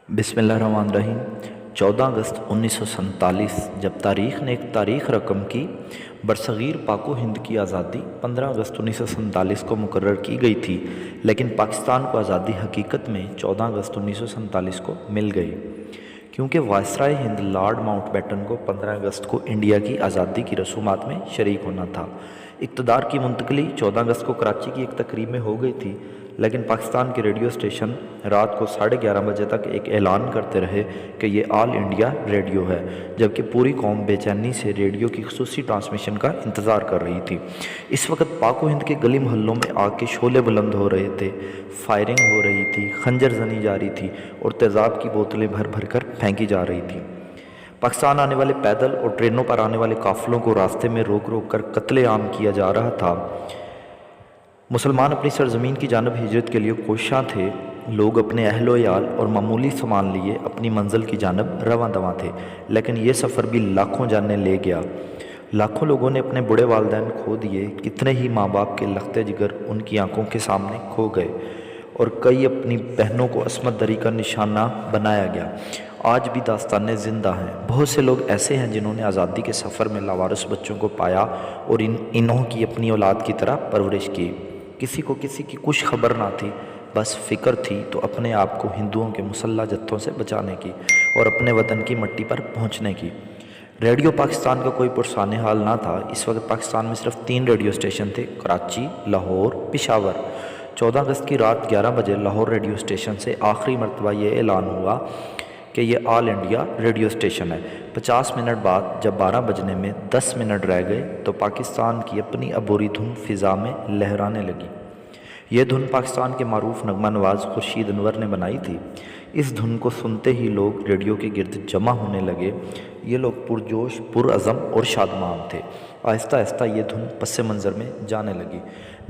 बिस्मिल्लाहिर्रहमानिर्रहीम। 14 अगस्त 1947 जब तारीख़ ने एक तारीख़ रकम की, बरसग़ीर पाक व हिंद की आज़ादी 15 अगस्त 1947 को मुकर्रर की गई थी, लेकिन पाकिस्तान को आज़ादी हकीकत में 14 अगस्त 1947 को मिल गई, क्योंकि वायसराय हिंद लॉर्ड माउंटबेटन को 15 अगस्त को इंडिया की आज़ादी की रसूमात में शरीक होना था। इक़्तिदार की मुंतकली 14 अगस्त को कराची की एक तकरीब में हो गई थी, लेकिन पाकिस्तान के रेडियो स्टेशन रात को 11:30 बजे तक एक ऐलान करते रहे कि ये ऑल इंडिया रेडियो है, जबकि पूरी कौम बेचैनी से रेडियो की खुसूसी ट्रांसमिशन का इंतज़ार कर रही थी। इस वक्त पाक व हिंद के गली मोहल्लों में आग के शोले बुलंद हो रहे थे, फायरिंग हो रही थी, खंजर जनी जा रही थी और तेज़ाब की बोतलें भर भर कर फेंकी जा रही थी। पाकिस्तान आने वाले पैदल और ट्रेनों पर आने वाले काफ़िलों को रास्ते में रोक रोक कर कत्लेआम किया जा रहा था। मुसलमान अपनी सरजमीन की जानब हिजरत के लिए कोशां थे। लोग अपने अहलो याल और मामूली सामान लिए अपनी मंजिल की जानब रवां दवां थे, लेकिन ये सफ़र भी लाखों जानें ले गया। लाखों लोगों ने अपने बूढ़े वालिदैन खो दिए, कितने ही माँ बाप के लख्ते जिगर उनकी आंखों के सामने खो गए और कई अपनी बहनों को अस्मत दरी का निशाना बनाया गया। आज भी दास्तानें ज़िंदा हैं। बहुत से लोग ऐसे हैं जिन्होंने आज़ादी के सफ़र में लावारिस बच्चों को पाया और इन्हों की अपनी औलाद की तरह परवरिश की। किसी को किसी की कुछ खबर ना थी, बस फ़िक्र थी तो अपने आप को हिंदुओं के मुसल्लह जत्थों से बचाने की और अपने वतन की मिट्टी पर पहुंचने की। रेडियो पाकिस्तान का कोई पुरसाने हाल ना था। इस वक्त पाकिस्तान में सिर्फ 3 रेडियो स्टेशन थे, कराची, लाहौर, पेशावर। 14 अगस्त की रात 11 बजे लाहौर रेडियो स्टेशन से आखिरी मरतबा ये ऐलान हुआ कि ये ऑल इंडिया रेडियो स्टेशन है। 50 मिनट बाद जब 12 बजने में 10 मिनट रह गए तो पाकिस्तान की अपनी अबोरी धुन फ़िज़ा में लहराने लगी। ये धुन पाकिस्तान के मारूफ नगमा नवाज़ खुर्शीद अनवर ने बनाई थी। इस धुन को सुनते ही लोग रेडियो के गिर्द जमा होने लगे। ये लोग पुरजोश, पुरअज़म और शादमान थे। आहिस्ता आहिस्ता ये धुन पस मंज़र में जाने लगी।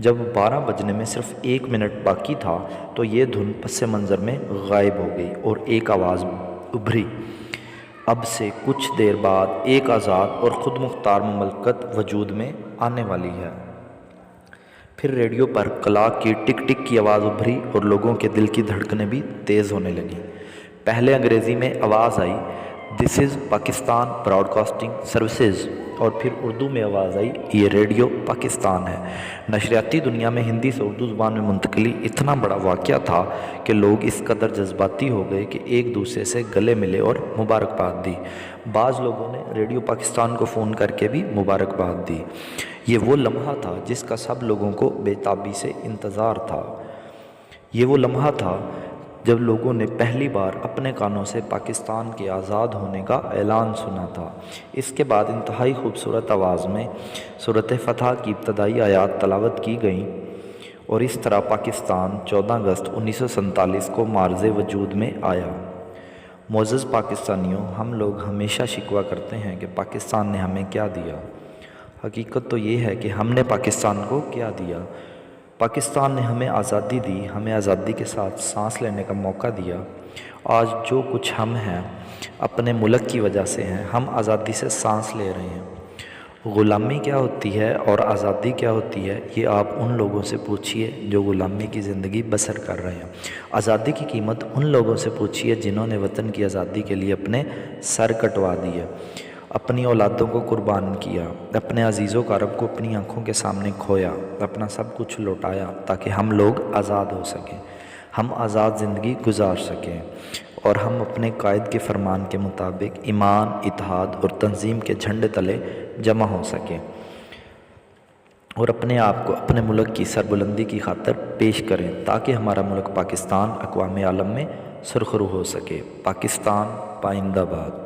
जब 12 बजने में सिर्फ 1 मिनट बाकी था तो ये धुन पस मंज़र में गायब हो गई और एक आवाज़ उभरी, अब से कुछ देर बाद एक आज़ाद और ख़ुद मुख्तार ममलकत वजूद में आने वाली है। फिर रेडियो पर क्लॉक की टिक टिक की आवाज़ उभरी और लोगों के दिल की धड़कनें भी तेज़ होने लगीं। पहले अंग्रेज़ी में आवाज़ आई, this is Pakistan broadcasting services, और फिर उर्दू में आवाज़ आई, ये रेडियो पाकिस्तान है। नशरियाती दुनिया में हिंदी से उर्दू ज़ुबान में मुंतकली इतना बड़ा वाक़या था कि लोग इस कदर जज्बाती हो गए कि एक दूसरे से गले मिले और मुबारकबाद दी। बाज़ लोगों ने रेडियो पाकिस्तान को फ़ोन करके भी मुबारकबाद दी। ये वो लम्हा था जिसका सब लोगों को बेताबी से इंतज़ार था। ये वो लम्हा था जब लोगों ने पहली बार अपने कानों से पाकिस्तान के आज़ाद होने का ऐलान सुना था। इसके बाद इंतहाई खूबसूरत आवाज़ में सूरत फ़तह की इब्तदाई आयात तलावत की गई और इस तरह पाकिस्तान 14 अगस्त 1947 को मार्ज़े वजूद में आया। मोअज़्ज़ज़ पाकिस्तानियों, हम लोग हमेशा शिकवा करते हैं कि पाकिस्तान ने हमें क्या दिया। हकीकत तो ये है कि हमने पाकिस्तान को क्या दिया। पाकिस्तान ने हमें आज़ादी दी, हमें आज़ादी के साथ सांस लेने का मौका दिया। आज जो कुछ हम हैं अपने मुल्क की वजह से हैं। हम आज़ादी से सांस ले रहे हैं। ग़ुलामी क्या होती है और आज़ादी क्या होती है, ये आप उन लोगों से पूछिए जो ग़ुलामी की ज़िंदगी बसर कर रहे हैं। आज़ादी की कीमत उन लोगों से पूछिए जिन्होंने वतन की आज़ादी के लिए अपने सर कटवा दिए, अपनी औलादों को कुर्बान किया, अपने अजीज़ों कारब को अपनी आँखों के सामने खोया, अपना सब कुछ लौटाया ताकि हम लोग आज़ाद हो सकें, हम आज़ाद ज़िंदगी गुजार सकें और हम अपने कायद के फरमान के मुताबिक ईमान, इत्तेहाद और तंजीम के झंडे तले जमा हो सकें और अपने आप को अपने मुल्क की सरबुलंदी की खातिर पेश करें ताकि हमारा मुल्क पाकिस्तान अक़वाम आलम में सुरखरू हो सके। पाकिस्तान पाइंदाबाद।